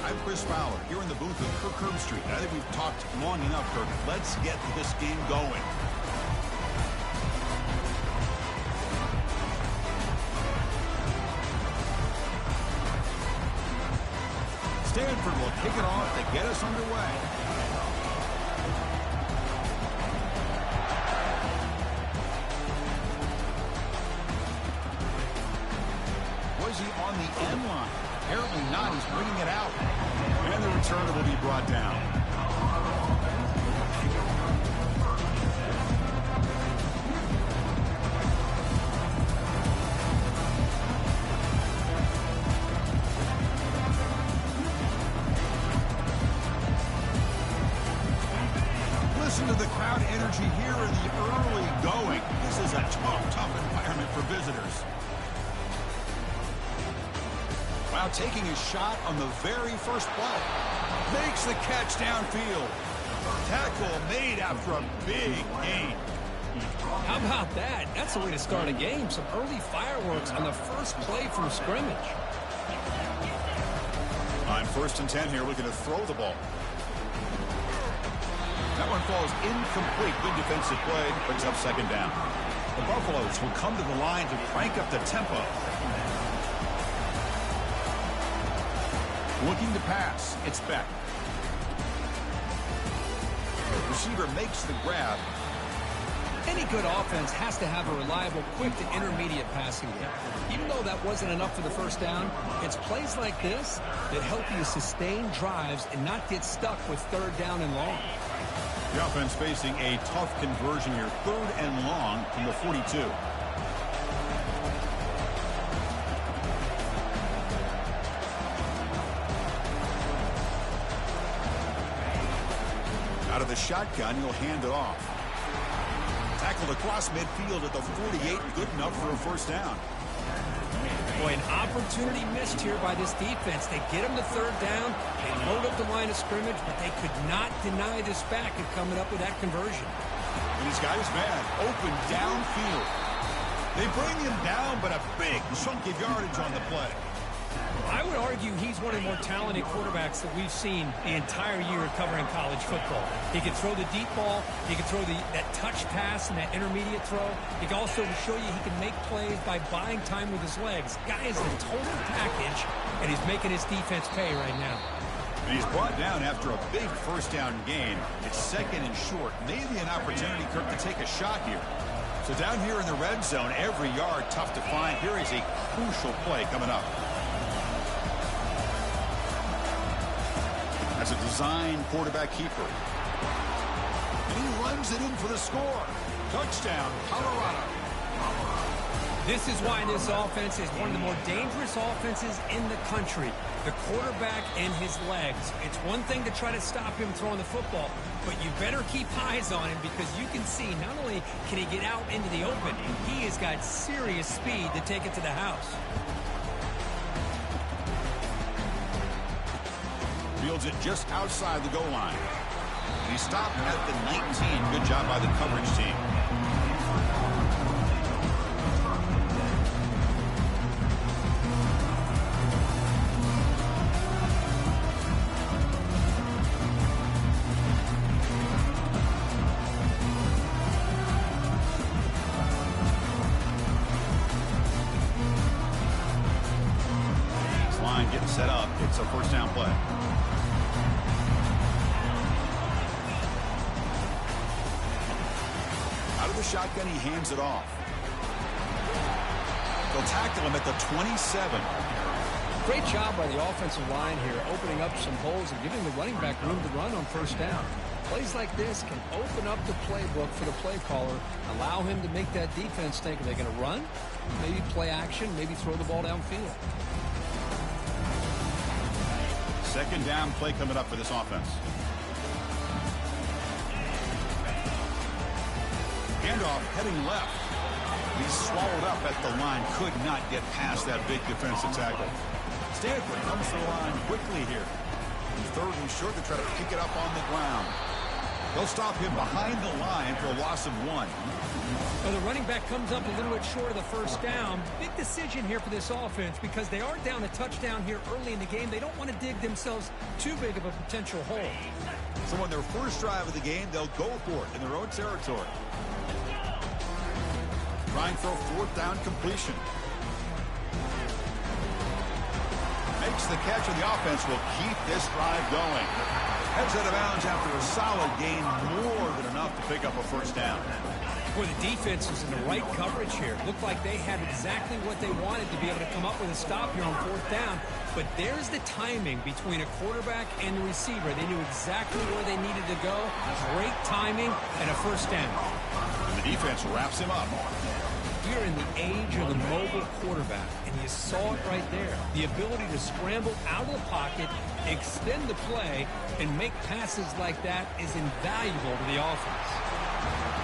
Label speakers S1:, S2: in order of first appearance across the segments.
S1: I'm Chris Fowler here in the booth with Kirk Herbstreit. I think we've talked long enough, Kirk. Let's get this game going. Stanford will kick it off to get us underway. Was he on the end line? Apparently not. He's bringing it out. And the returner will be brought down. Listen to the crowd energy here in the early going. This is a tough environment for visitors. Wow, taking a shot on the very first play. Makes the catch downfield. Tackle made after a big gain.
S2: How about that? That's the way to start a game. Some early fireworks on the first play from scrimmage.
S1: On 1st and 10 here, looking to throw the ball. That one falls incomplete. Good defensive play. Brings up 2nd down. The Buffaloes will come to the line to crank up the tempo. Looking to pass. It's Beck. The receiver makes the grab.
S2: Any good offense has to have a reliable, quick to intermediate passing game. Even though that wasn't enough for the first down, it's plays like this that help you sustain drives and not get stuck with 3rd down and long.
S1: The offense facing a tough conversion here. 3rd and long from the 42. Out of the shotgun, he'll hand it off. Tackled across midfield at the 48. Good enough for a 1st down.
S2: Boy, an opportunity missed here by this defense. They get him to 3rd down. They load up the line of scrimmage, but they could not deny this back and coming up with that conversion.
S1: And he's got his man open downfield. They bring him down, but a big chunk of yardage on the play.
S2: I would argue he's one of the more talented quarterbacks that we've seen the entire year covering college football. He can throw the deep ball. He can throw that touch pass and that intermediate throw. He can also show you he can make plays by buying time with his legs. Guy is the total package, and he's making his defense pay right now.
S1: And he's brought down after a big 1st down gain. It's 2nd and short. Maybe an opportunity, Kirk, to take a shot here. So down here in the red zone, every yard tough to find. Here is a crucial play coming up. As a design quarterback keeper. And he runs it in for the score. Touchdown, Colorado.
S2: This is why this offense is one of the more dangerous offenses in the country. The quarterback and his legs. It's one thing to try to stop him throwing the football, but you better keep eyes on him because you can see not only can he get out into the open, he has got serious speed to take it to the house.
S1: Fields it just outside the goal line. And he stopped at the 19. Good job by the coverage team. This line getting set up. It's a 1st down play. The shotgun, he hands it off. They'll tackle him at the 27.
S2: Great job by the offensive line here, opening up some holes and giving the running back room to run on 1st down. Plays like this can open up the playbook for the play caller, allow him to make that defense think, are they going to run? Maybe play action, maybe throw the ball downfield.
S1: 2nd down play coming up for this offense. Handoff heading left. He's swallowed up at the line. Could not get past that big defensive tackle. Stanford comes to the line quickly here. 3rd and short to try to pick it up on the ground. They'll stop him behind the line for a loss of 1.
S2: Well, the running back comes up a little bit short of the first down. Big decision here for this offense because they are down a touchdown here early in the game. They don't want to dig themselves too big of a potential hole.
S1: So on their first drive of the game, they'll go for it in their own territory. Trying for a 4th down completion. Makes the catch, and the offense will keep this drive going. Heads out of bounds after a solid gain, more than enough to pick up a 1st down.
S2: Boy, the defense was in the right coverage here. Looked like they had exactly what they wanted to be able to come up with a stop here on 4th down. But there's the timing between a quarterback and the receiver. They knew exactly where they needed to go. Great timing and a 1st down.
S1: And the defense wraps him up.
S2: We're in the age of the mobile quarterback, and you saw it right there. The ability to scramble out of the pocket, extend the play, and make passes like that is invaluable to the offense.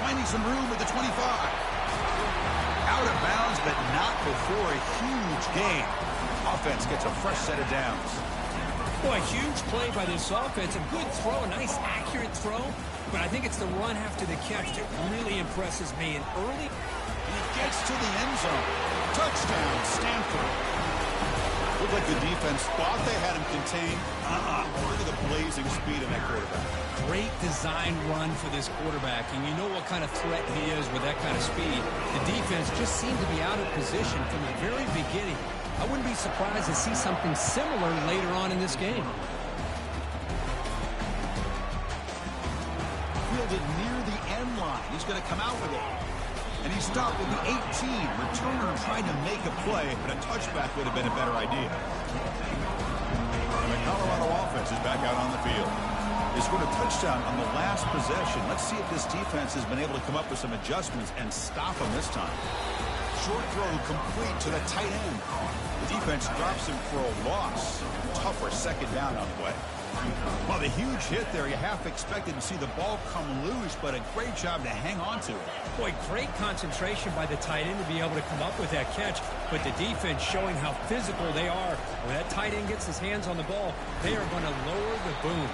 S1: Finding some room at the 25. Out of bounds, but not before a huge gain. Offense gets a fresh set of downs.
S2: Boy, a huge play by this offense. A good throw, a nice accurate throw. But I think it's the run after the catch that really impresses me. And early,
S1: he gets to the end zone. Touchdown, Stanford. Looked like the defense thought they had him contained. Look at the blazing speed of that quarterback.
S2: Great design run for this quarterback, and you know what kind of threat he is with that kind of speed. The defense just seemed to be out of position from the very beginning. I wouldn't be surprised to see something similar later on in this game.
S1: Fielded near the end line. He's going to come out with it. And he stopped with the 18. Returner tried to make a play, but a touchback would have been a better idea. And the Colorado offense is back out on the field. They scored a touchdown on the last possession. Let's see if this defense has been able to come up with some adjustments and stop them this time. Short throw complete to the tight end. The defense drops him for a loss. Tougher 2nd down on the way. Well, the huge hit there, you half expected to see the ball come loose, but a great job to hang on to it.
S2: Boy, great concentration by the tight end to be able to come up with that catch, but the defense showing how physical they are. When that tight end gets his hands on the ball, they are going to lower the boom.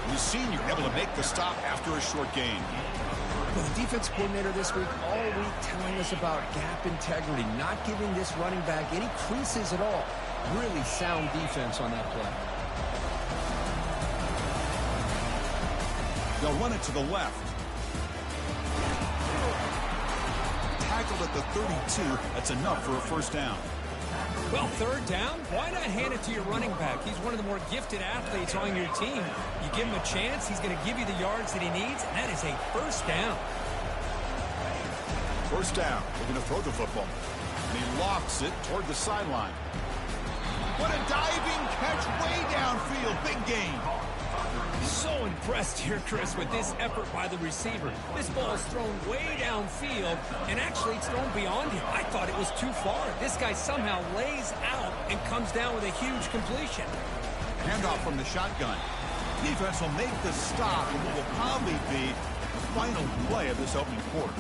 S1: The senior able to make the stop after a short gain.
S2: Well, the defense coordinator this week all week telling us about gap integrity, not giving this running back any creases at all. Really sound defense on that play.
S1: They'll run it to the left. Tackled at the 32. That's enough for a 1st down.
S2: Well, 3rd down, why not hand it to your running back? He's one of the more gifted athletes on your team. You give him a chance, he's going to give you the yards that he needs, and that is a 1st down.
S1: 1st down. They're going to throw the football. And he lofts it toward the sideline. What a diving catch way downfield. Big gain.
S2: So impressed here, Chris, with this effort by the receiver. This ball is thrown way downfield, and actually it's thrown beyond him. I thought it was too far. This guy somehow lays out and comes down with a huge completion.
S1: Handoff from the shotgun. Defense will make the stop, and what will probably be the final play of this opening quarter.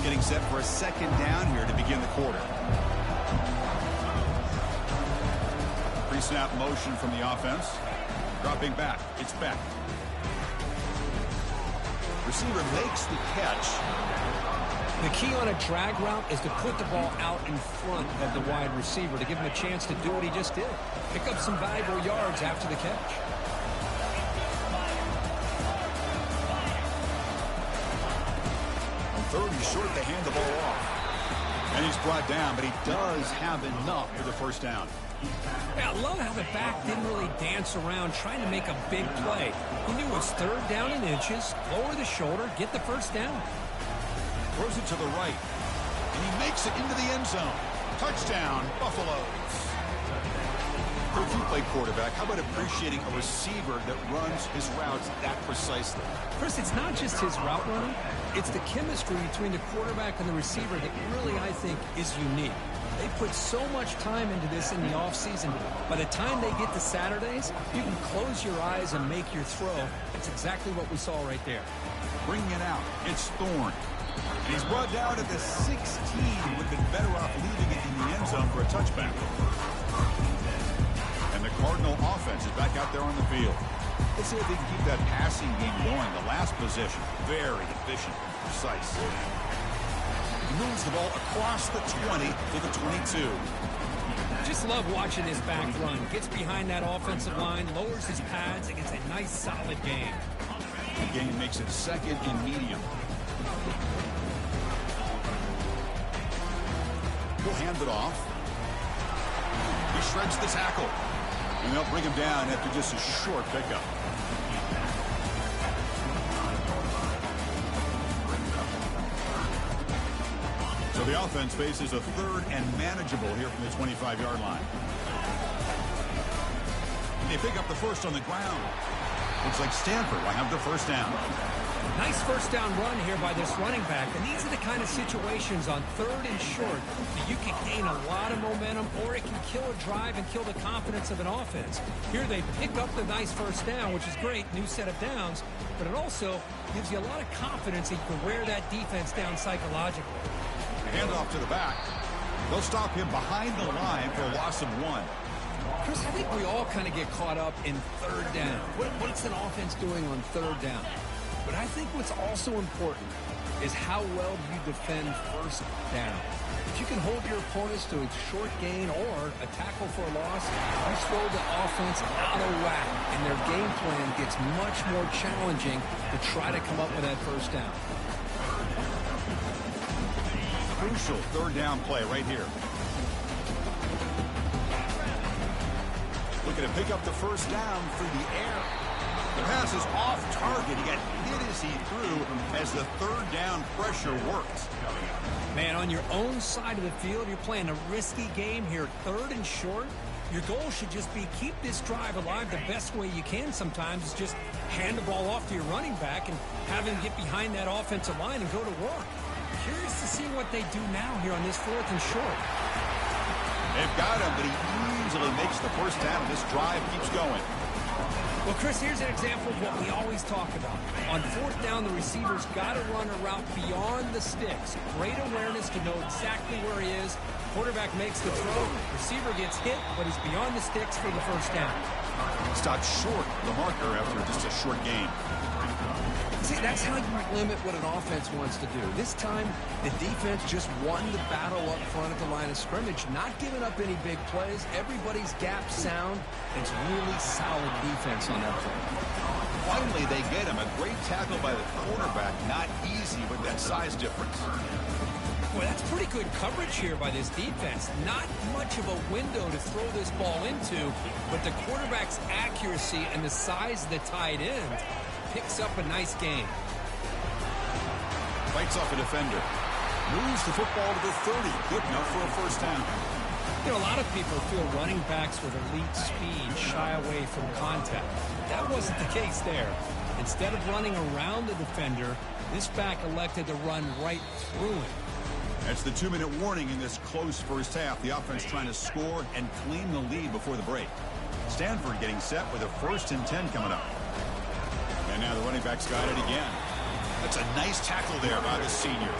S1: Getting set for a 2nd down here to begin the quarter. Pre-snap motion from the offense. Dropping back. It's Beck. Receiver makes the catch.
S2: The key on a drag route is to put the ball out in front of the wide receiver to give him a chance to do what he just did. Pick up some valuable yards after the catch.
S1: Third, he's short to hand the ball off. And he's brought down, but he does have enough for the 1st down.
S2: Yeah, I love how the back didn't really dance around trying to make a big play. He knew it was 3rd down in inches, lower the shoulder, get the 1st down.
S1: Throws it to the right, and he makes it into the end zone. Touchdown, Buffaloes. For if you play quarterback, how about appreciating a receiver that runs his routes that precisely?
S2: Chris, it's not just his route running. It's the chemistry between the quarterback and the receiver that really, I think, is unique. They put so much time into this in the offseason. By the time they get to Saturdays, you can close your eyes and make your throw. That's exactly what we saw right there.
S1: Bringing it out, it's Thorne. And he's brought down at the 16. Would have been better off leaving it in the end zone for a touchback. And the Cardinal offense is back out there on the field. Let's see if they can keep that passing game going. The last possession, very efficient, precise. He moves the ball across the 20 to the 22.
S2: Just love watching this back run. Gets behind that offensive line, lowers his pads, and gets a nice solid gain.
S1: The game makes it second and medium. He'll hand it off. He shreds the tackle. And they'll bring him down after just a short pickup. So the offense faces a third and manageable here from the 25-yard line. They pick up the first on the ground. Looks like Stanford will have the first down.
S2: Nice first down run here by this running back. And these are the kind of situations on third and short that you can gain a lot of momentum, or it can kill a drive and kill the confidence of an offense. Here they pick up the nice first down, which is great, new set of downs, but it also gives you a lot of confidence that you can wear that defense down psychologically.
S1: Hand off to the back. They'll stop him behind the line for a loss of 1.
S2: Chris, I think we all kind of get caught up in third down. What's an offense doing on third down? But I think what's also important is how well do you defend first down. If you can hold your opponents to a short gain or a tackle for a loss, you throw the offense out of whack, and their game plan gets much more challenging to try to come up with that first down.
S1: Crucial third down play right here. Looking to pick up the first down through the air. The pass is off target. He got hit as he threw as the third down pressure worked.
S2: Man, on your own side of the field, you're playing a risky game here, third and short. Your goal should just be keep this drive alive the best way you can sometimes is just hand the ball off to your running back and have him get behind that offensive line and go to work. Curious to see what they do now here on this fourth and short.
S1: They've got him, but he easily makes the first down, and this drive keeps going.
S2: Well, Chris, here's an example of what we always talk about. On fourth down, the receiver's got to run a route beyond the sticks. Great awareness to know exactly where he is. Quarterback makes the throw. Receiver gets hit, but he's beyond the sticks for the first down.
S1: Stopped short the marker after just a short gain.
S2: See, that's how you limit what an offense wants to do. This time, the defense just won the battle up front at the line of scrimmage, not giving up any big plays. Everybody's gap sound. It's really solid defense on that play.
S1: Finally, they get him. A great tackle by the quarterback. Not easy with that size difference.
S2: Boy, that's pretty good coverage here by this defense. Not much of a window to throw this ball into, but the quarterback's accuracy and the size of the tight end picks up a nice gain.
S1: Fights off a defender. Moves the football to the 30. Good enough for a first down.
S2: You know, a lot of people feel running backs with elite speed shy away from contact. That wasn't the case there. Instead of running around the defender, this back elected to run right through him.
S1: That's the 2-minute warning in this close first half. The offense trying to score and claim the lead before the break. Stanford getting set with a 1st and 10 coming up. And now the running back's got it again. That's a nice tackle there by the senior.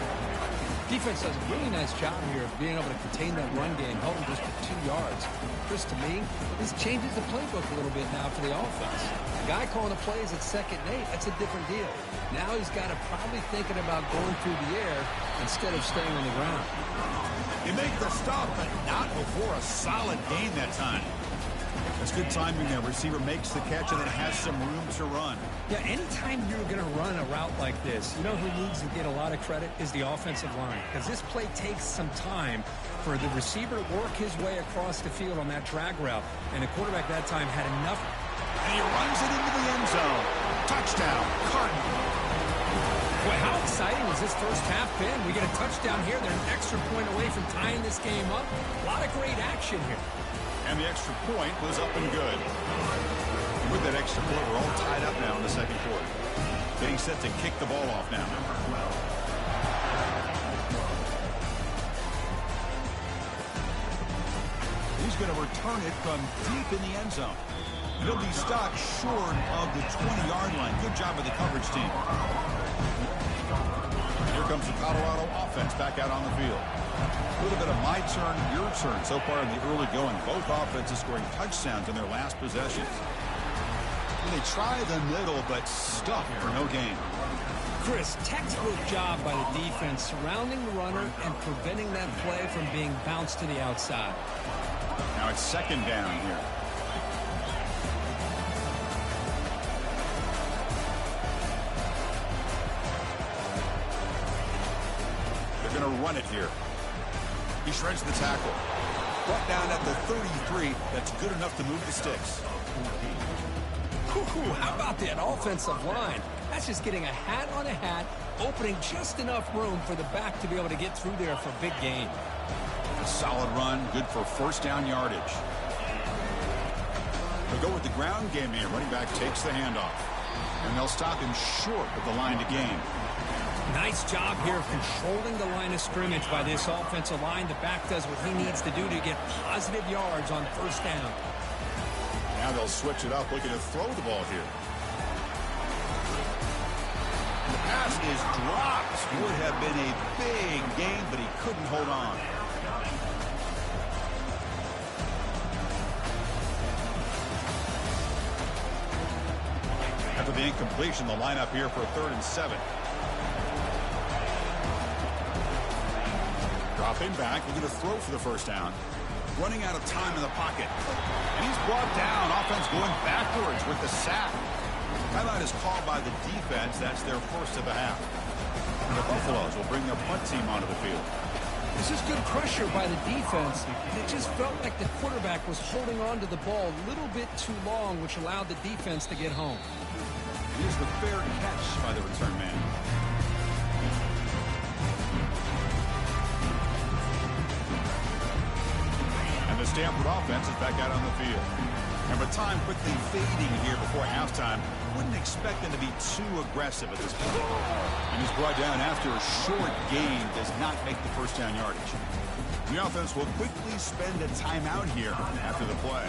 S2: Defense does a really nice job here of being able to contain that run game, held him just to 2 yards. Chris, to me, this changes the playbook a little bit now for the offense. The guy calling the plays at 2nd and 8, that's a different deal. Now he's got to probably thinking about going through the air instead of staying on the ground.
S1: You make the stop, but not before a solid gain that time. That's good timing there. Receiver makes the catch and then has some room to run.
S2: Yeah, anytime you're going to run a route like this, you know who needs to get a lot of credit is the offensive line. Because this play takes some time for the receiver to work his way across the field on that drag route. And the quarterback that time had enough.
S1: And he runs it into the end zone. Touchdown, Cardinal.
S2: Boy, how exciting has this first half been? We get a touchdown here. They're an extra point away from tying this game up. A lot of great action here.
S1: And the extra point was up and good. With that extra point, we're all tied up now in the second quarter. Getting set to kick the ball off now. He's going to return it from deep in the end zone. He'll be stopped short of the 20-yard line. Good job by the coverage team. Here comes the Colorado offense back out on the field. A little bit of my turn, your turn so far in the early going. Both offenses scoring touchdowns in their last possessions. They try the middle, but stuck for no gain.
S2: Chris, textbook job by the defense surrounding the runner and preventing that play from being bounced to the outside.
S1: Now it's second down here. They're going to run it here. He shreds the tackle. Brought down at the 33. That's good enough to move the sticks.
S2: Ooh, how about that offensive line? That's just getting a hat on a hat, opening just enough room for the back to be able to get through there for a big gain.
S1: A solid run, good for first down yardage. They'll go with the ground game here. Running back takes the handoff. And they'll stop him short of the line to gain.
S2: Nice job here of controlling the line of scrimmage by this offensive line. The back does what he needs to do to get positive yards on first down.
S1: Now they'll switch it up, looking to throw the ball here. The pass is dropped. Would have been a big gain, but he couldn't hold on. After the incompletion, the lineup here for a 3rd and 7. Dropping back, looking to throw for the first down. Running out of time in the pocket. And he's brought down. Offense going backwards with the sack. Timeout is called by the defense. That's their first of the half. And the Buffaloes will bring their punt team onto the field.
S2: This is good pressure by the defense. It just felt like the quarterback was holding on to the ball a little bit too long, which allowed the defense to get home.
S1: Here's the fair catch by the return man. The Stanford offense is back out on the field. And with time quickly fading here before halftime, wouldn't expect them to be too aggressive at this point. And he's brought down after a short gain, does not make the first down yardage. The offense will quickly spend a timeout here after the play.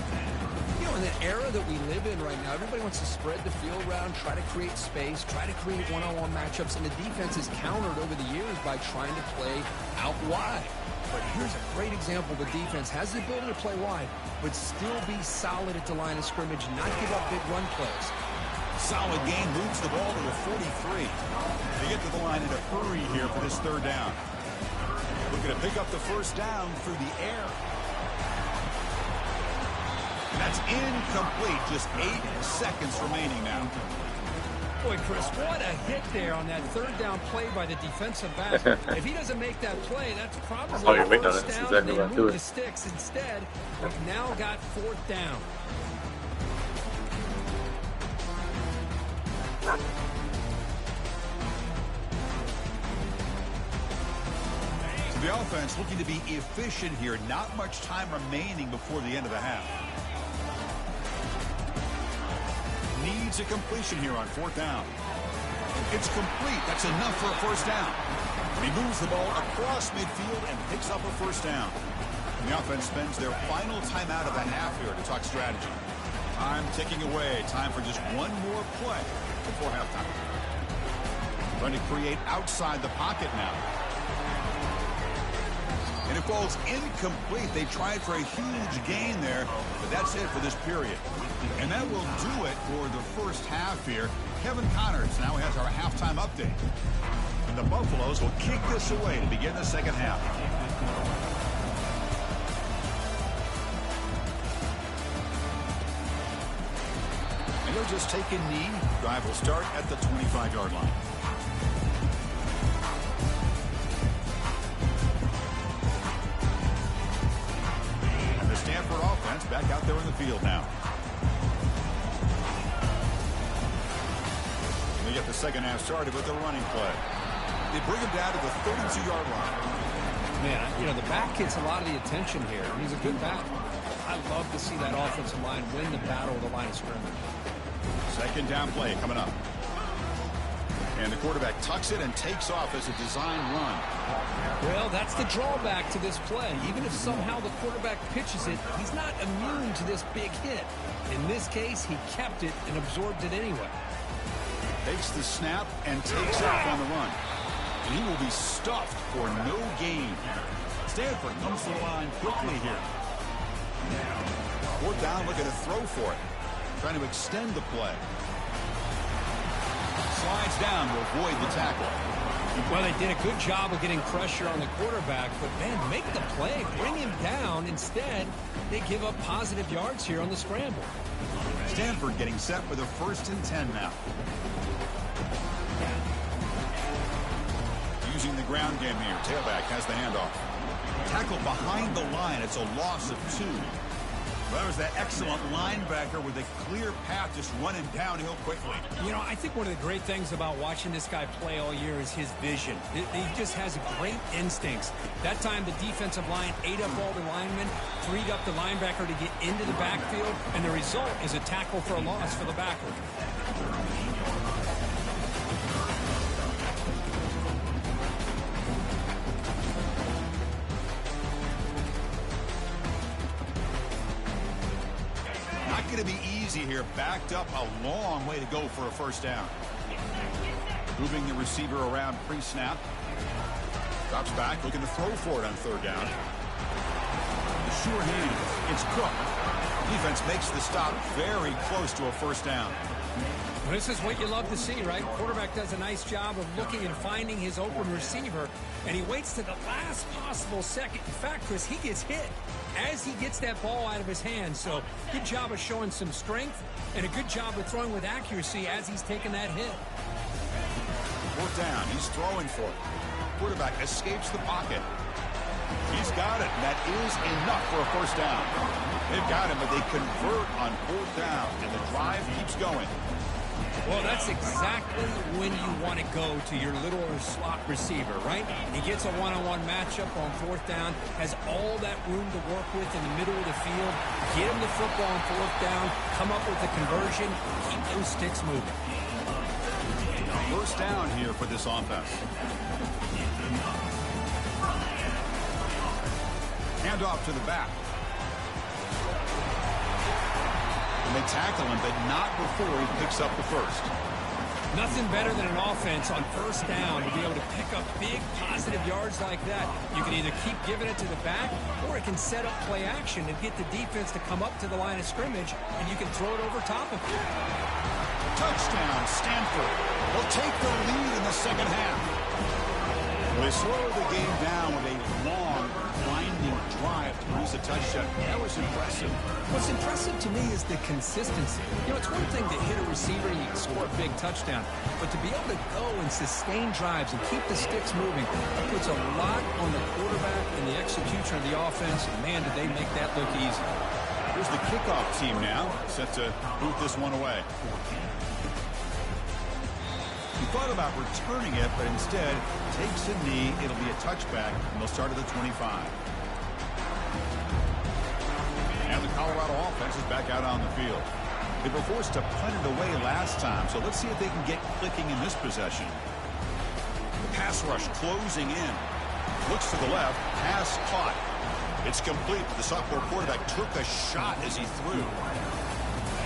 S2: You know, in the era that we live in right now, everybody wants to spread the field around, try to create space, try to create one-on-one matchups, and the defense is countered over the years by trying to play out wide. But here's a great example. The defense has the ability to play wide, but still be solid at the line of scrimmage, not give up big run plays.
S1: Solid gain, moves the ball to the 43. They get to the line in a hurry here for this 3rd down. Looking to pick up the first down through the air. And that's incomplete. Just 8 seconds remaining now.
S2: Boy, Chris, what a hit there on that 3rd down play by the defensive back. If he doesn't make that play, that's probably first down. Exactly they move the sticks. Instead, we've now got 4th down.
S1: So the offense looking to be efficient here. Not much time remaining before the end of the half. Needs a completion here on 4th down. It's complete. That's enough for a first down. And he moves the ball across midfield and picks up a first down. And the offense spends their final timeout of the half here to talk strategy. Time ticking away. Time for just one more play before halftime. Trying to create outside the pocket now. And it falls incomplete. They tried for a huge gain there, but that's it for this period. And that will do it for the first half here. Kevin Connors now has our halftime update. And the Buffaloes will kick this away to begin the second half. And they'll just take a knee. Drive will start at the 25-yard line. And the Stanford offense back out there in the field now. They get the second half started with a running play. They bring him down to the 32-yard line.
S2: Man, you know, the back gets a lot of the attention here. He's a good back. I love to see that offensive line win the battle of the line of scrimmage.
S1: Second down play coming up. And the quarterback tucks it and takes off as a design run.
S2: Well, that's the drawback to this play. Even if somehow the quarterback pitches it, he's not immune to this big hit. In this case, he kept it and absorbed it anyway.
S1: Takes the snap and takes off on the run. And he will be stuffed for no gain. Stanford comes to the line quickly here. Fourth down, looking to throw for it. Trying to extend the play. Slides down to avoid the tackle.
S2: Well, they did a good job of getting pressure on the quarterback, but, man, make the play. Bring him down. Instead, they give up positive yards here on the scramble.
S1: Stanford getting set with a 1st and 10 now. Using the ground game here. Tailback has the handoff. Tackle behind the line. It's a loss of 2. Well, that was that excellent linebacker with a clear path just running downhill quickly.
S2: You know, I think one of the great things about watching this guy play all year is his vision. He just has great instincts. That time, the defensive line ate up all the linemen, freed up the linebacker to get into the backfield, and the result is a tackle for a loss for the backer.
S1: Going to be easy here. Backed up a long way to go for a 1st down. Moving the receiver around pre-snap. Drops back, looking to throw for it on 3rd down. The sure hand. It's Cook. Defense makes the stop very close to a 1st down.
S2: Well, this is what you love to see, right? Quarterback does a nice job of looking and finding his open receiver, and he waits to the last possible second. In fact, Chris, he gets hit as he gets that ball out of his hands. So good job of showing some strength and a good job of throwing with accuracy as he's taking that hit.
S1: 4th down. He's throwing for it. Quarterback escapes the pocket. He's got it. That is enough for a 1st down. They've got him, but they convert on 4th down, and the drive keeps going.
S2: Well, that's exactly when you want to go to your little slot receiver, right? He gets a one-on-one matchup on 4th down, has all that room to work with in the middle of the field. Get him the football on 4th down, come up with a conversion, keep those sticks moving.
S1: 1st down here for this offense. Handoff to the back. And they tackle him, but not before he picks up the 1st.
S2: Nothing better than an offense on 1st down to be able to pick up big positive yards like that. You can either keep giving it to the back, or it can set up play action and get the defense to come up to the line of scrimmage, and you can throw it over top of it.
S1: Touchdown, Stanford. They'll take the lead in the 2nd half. They slow the game down with a long, winding drive to produce a touchdown. That was impressive.
S2: What's impressive to me is the consistency. You know, it's one thing to hit a receiver and you can score a big touchdown, but to be able to go and sustain drives and keep the sticks moving, that puts a lot on the quarterback and the execution of the offense. And man, did they make that look easy.
S1: Here's the kickoff team now, set to boot this one away. He thought about returning it, but instead takes a knee. It'll be a touchback, and they'll start at the 25. And the Colorado offense is back out on the field. They were forced to punt it away last time, so let's see if they can get clicking in this possession. The pass rush closing in. Looks to the left, pass caught. It's complete. The sophomore quarterback took a shot as he threw.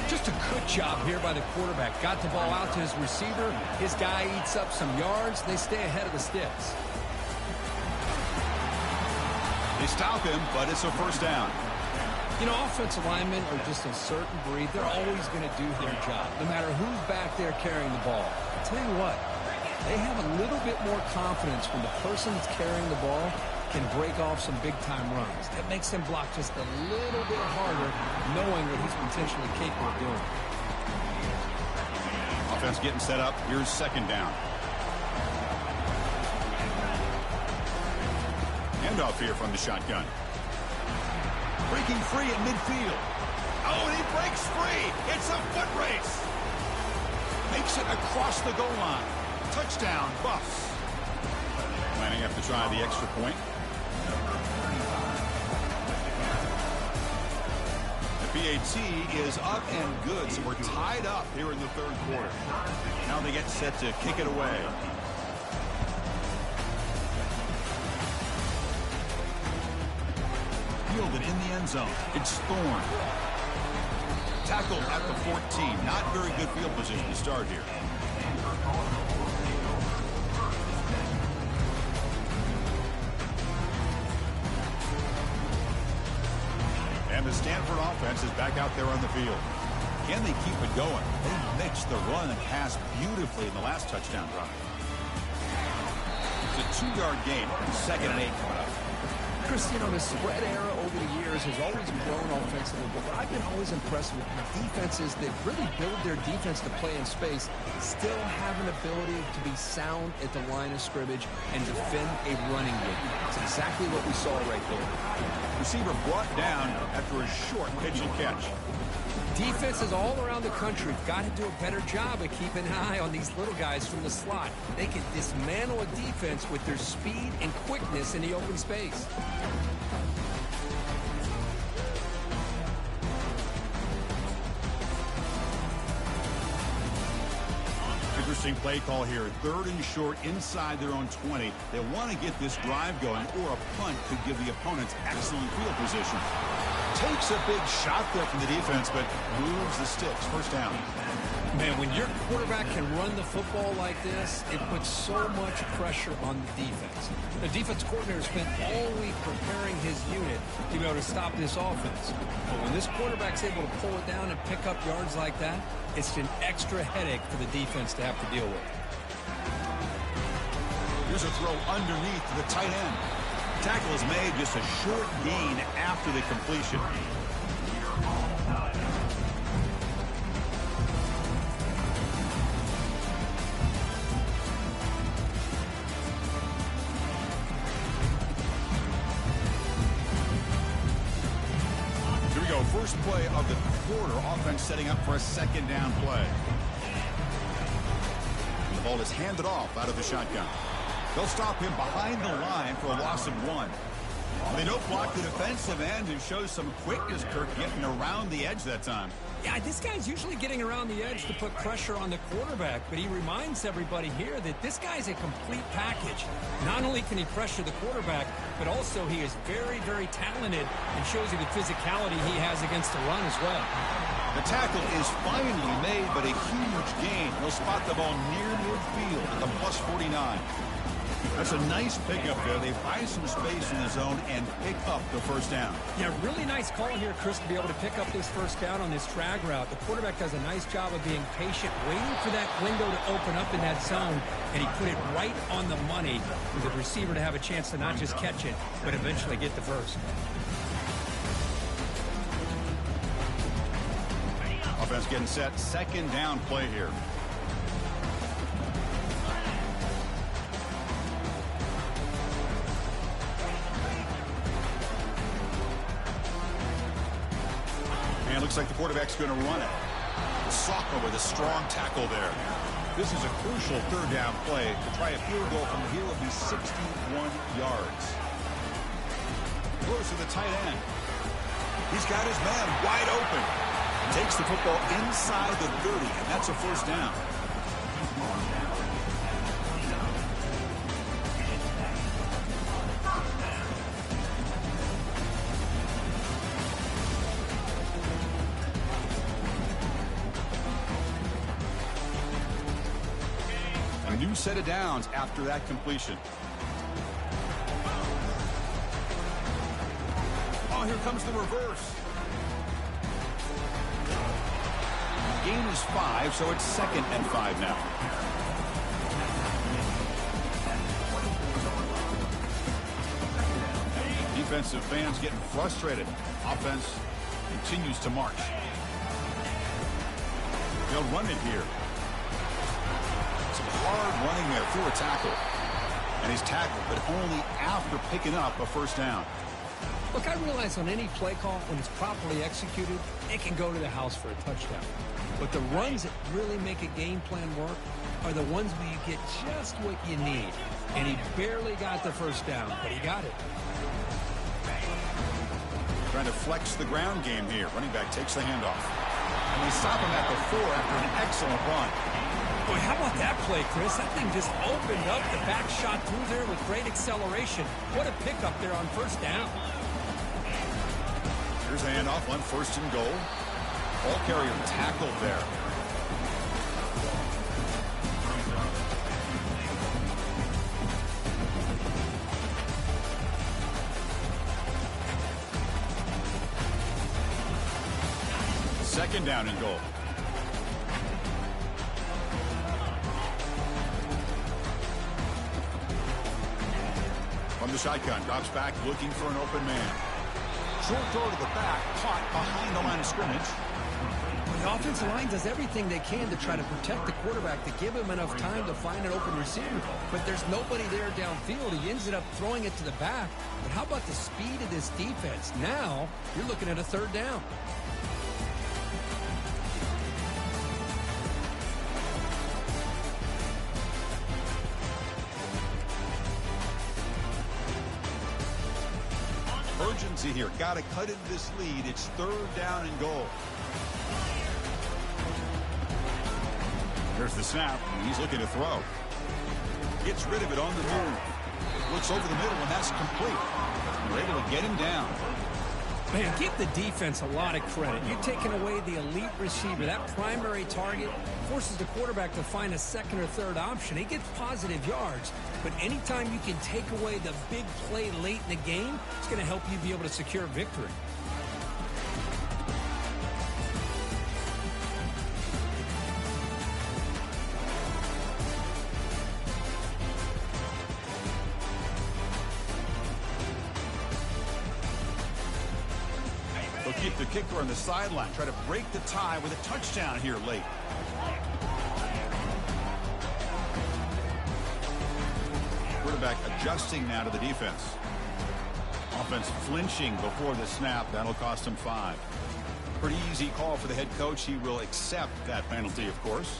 S2: Just a good job here by the quarterback. Got the ball out to his receiver. His guy eats up some yards. They stay ahead of the sticks.
S1: They stop him, but it's a 1st down.
S2: You know, offensive linemen are just a certain breed. They're always going to do their job, no matter who's back there carrying the ball. I'll tell you what, they have a little bit more confidence when the person that's carrying the ball can break off some big-time runs. That makes them block just a little bit harder, knowing what he's potentially capable of doing.
S1: Offense getting set up. Here's 2nd down. Handoff here from the shotgun. Breaking free at midfield. Oh, and he breaks free. It's a foot race. Makes it across the goal line. Touchdown, Buffs. Planning have to try the extra point. PAT is up and good, so we're tied up here in the third quarter. Now they get set to kick it away. Fielded in the end zone. It's Thorne. Tackled at the 14. Not very good field position to start here. And the Stanford offense is back out there on the field. Can they keep it going? They mixed the run and pass beautifully in the last touchdown drive. It's a 2-yard gain. 2nd and 8 coming up.
S3: Chris, you know, the spread era over the years has always grown offensively, but I've been always impressed with defenses that really build their defense to play in space, still have an ability to be sound at the line of scrimmage and defend a running game. It's exactly what we saw right there.
S1: Receiver brought down after a short pitch and catch.
S2: Defenses all around the country have got to do a better job of keeping an eye on these little guys from the slot. They can dismantle a defense with their speed and quickness in the open space.
S1: Interesting play call here. 3rd and short inside their own 20. They want to get this drive going, or a punt could give the opponents excellent field position. Takes a big shot there from the defense, but moves the sticks. First down.
S2: Man, when your quarterback can run the football like this, it puts so much pressure on the defense. The defense coordinator spent all week preparing his unit to be able to stop this offense. But when this quarterback's able to pull it down and pick up yards like that, it's an extra headache for the defense to have to deal with.
S1: Here's a throw underneath to the tight end. Tackle is made, just a short gain after the completion. Here we go, first play of the quarter. Offense setting up for a 2nd down play. The ball is handed off out of the shotgun. They'll stop him behind the line for a loss of 1. They don't block the defensive end and show some quickness, Kirk, getting around the edge that time.
S2: Yeah, this guy's usually getting around the edge to put pressure on the quarterback, but he reminds everybody here that this guy's a complete package. Not only can he pressure the quarterback, but also he is very, very talented and shows you the physicality he has against the run as well.
S1: The tackle is finally made, but a huge gain. He'll spot the ball near midfield at the plus 49. That's a nice pickup there. They buy some space in the zone and pick up the first down.
S2: Yeah, really nice call here, Chris, to be able to pick up this first down on this drag route. The quarterback does a nice job of being patient, waiting for that window to open up in that zone, and he put it right on the money for the receiver to have a chance to not just catch it, but eventually get the first.
S1: Offense getting set. 2nd down play here. And it looks like the quarterback's going to run it. Saka with a strong tackle there. This is a crucial 3rd down play. To try a field goal from here will be 61 yards. Close to the tight end. He's got his man wide open. Takes the football inside the 30, and that's a first down. A new set of downs after that completion. Oh, here comes the reverse. Gain is 5, so it's 2nd and 5 now. Defensive fans getting frustrated. Offense continues to march. They'll run it here. Some hard running there through a tackle. And he's tackled, but only after picking up a first down.
S2: Look, I realize on any play call, when it's properly executed, it can go to the house for a touchdown. But the runs that really make a game plan work are the ones where you get just what you need. And he barely got the first down, but he got it.
S1: Trying to flex the ground game here. Running back takes the handoff. And they stop him at the 4 after an excellent run.
S2: Boy, how about that play, Chris? That thing just opened up. The back shot through there with great acceleration. What a pickup there on first down.
S1: Here's a handoff on 1st and goal. Ball carrier tackled there. Second down and goal. From the shotgun, drops back looking for an open man. Short throw to the back, caught behind the line of scrimmage.
S3: The offensive line does everything they can to try to protect the quarterback, to give him enough time to find an open receiver. But there's nobody there downfield. He ends up throwing it to the back. But how about the speed of this defense? Now, you're looking at a 3rd down.
S1: Urgency here. Got to cut into this lead. It's 3rd down and goal. There's the snap. He's looking to throw. Gets rid of it on the move. Looks over the middle, and that's complete. They're able to get him down.
S2: Man, give the defense a lot of credit. You're taking away the elite receiver. That primary target forces the quarterback to find a 2nd or 3rd option. He gets positive yards. But anytime you can take away the big play late in the game, it's going to help you be able to secure victory.
S1: They'll keep the kicker on the sideline. Try to break the tie with a touchdown here late. Quarterback adjusting now to the defense. Offense flinching before the snap. That'll cost him 5. Pretty easy call for the head coach. He will accept that penalty, of course.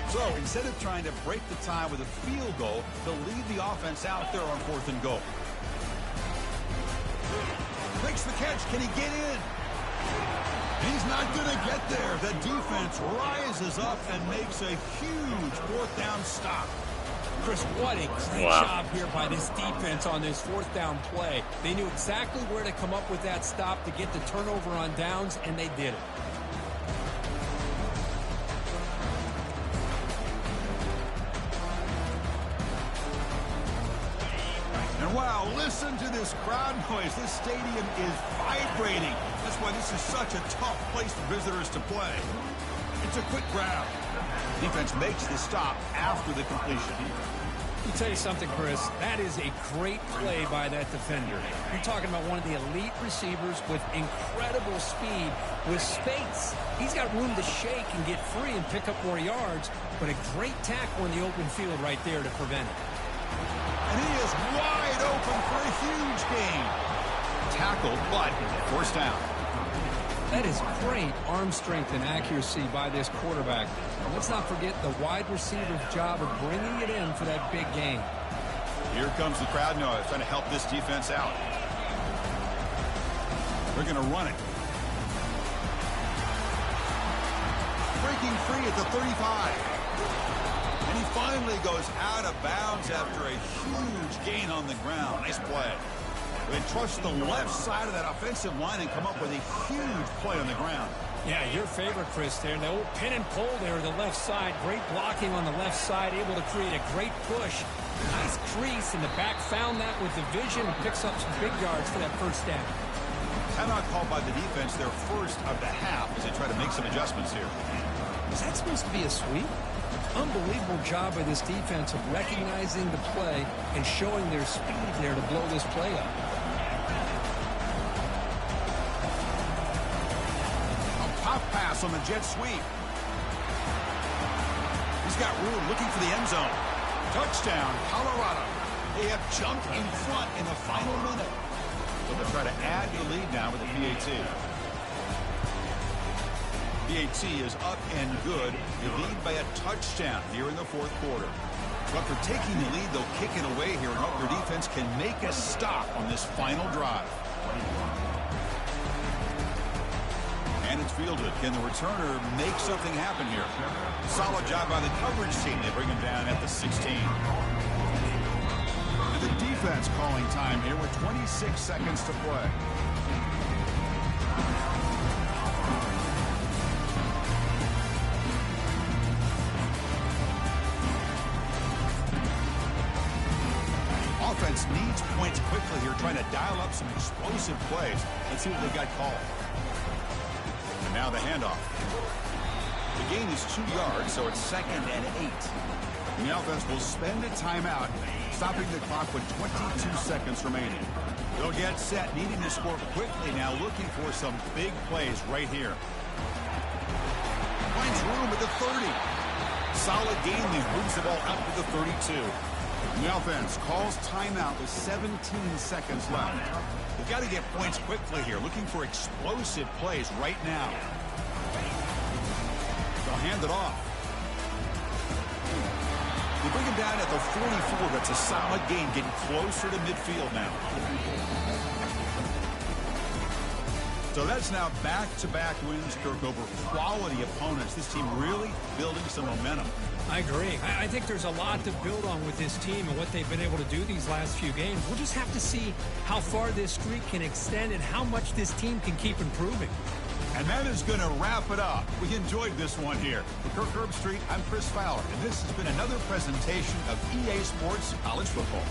S1: So instead of trying to break the tie with a field goal, they'll lead the offense out there on 4th and goal. Makes the catch. Can he get in? He's not going to get there. The defense rises up and makes a huge 4th down stop.
S2: Chris, what a great job here by this defense on this 4th down play. They knew exactly where to come up with that stop to get the turnover on downs, and they did it.
S1: And wow, listen to this crowd noise. This stadium is vibrating. That's why this is such a tough place for visitors to play. It's a quick grab. Defense makes the stop after the completion.
S2: Let me tell you something, Chris. That is a great play by that defender. You're talking about one of the elite receivers with incredible speed, with space. He's got room to shake and get free and pick up more yards, but a great tackle in the open field right there to prevent it.
S1: And he is wide open for a huge gain. Tackled, but 1st down.
S3: That is great arm strength and accuracy by this quarterback. And let's not forget the wide receiver's job of bringing it in for that big gain.
S1: Here comes the crowd noise trying to help this defense out. They're going to run it. Breaking free at the 35. And he finally goes out of bounds after a huge gain on the ground. Nice play. They trust the left side of that offensive line and come up with a huge play on the ground.
S2: Yeah, your favorite, Chris, there. The old pin and pull there to the left side. Great blocking on the left side, able to create a great push. Nice crease, and the back found that with the vision and picks up some big yards for that 1st down.
S1: Timeout called by the defense, their first of the half, as they try to make some adjustments here.
S3: Is that supposed to be a sweep? Unbelievable job by this defense of recognizing the play and showing their speed there to blow this play up.
S1: A pop pass on the jet sweep. He's got room looking for the end zone. Touchdown, Colorado. They have jumped in front in the final minute. So they'll try to add the lead now with a PAT. PAT is up and good. They lead by a touchdown here in the fourth quarter. So after taking the lead, they'll kick it away here and hope their defense can make a stop on this final drive. And it's fielded. Can the returner make something happen here? Solid job by the coverage team. They bring him down at the 16. And the defense calling time here with 26 seconds to play. Offense needs points quickly here, trying to dial up some explosive plays. Let's see what they got called. And now the handoff. The gain is 2 yards, so it's 2nd and 8. And the offense will spend a timeout, stopping the clock with 22 seconds remaining. They'll get set, needing to score quickly now, looking for some big plays right here. Finds room at the 30. Solid gain, he moves the ball up to the 32. And the offense calls timeout with 17 seconds left. They've got to get points quickly here, looking for explosive plays right now. They'll hand it off. They bring him down at the 44. That's a solid gain, getting closer to midfield now. So that's now back-to-back wins, Kirk, over quality opponents. This team really building some momentum.
S2: I agree. I think there's a lot to build on with this team and what they've been able to do these last few games. We'll just have to see how far this streak can extend and how much this team can keep improving.
S1: And that is going to wrap it up. We enjoyed this one here. For Kirk Herbstreit, I'm Chris Fowler, and this has been another presentation of EA Sports College Football.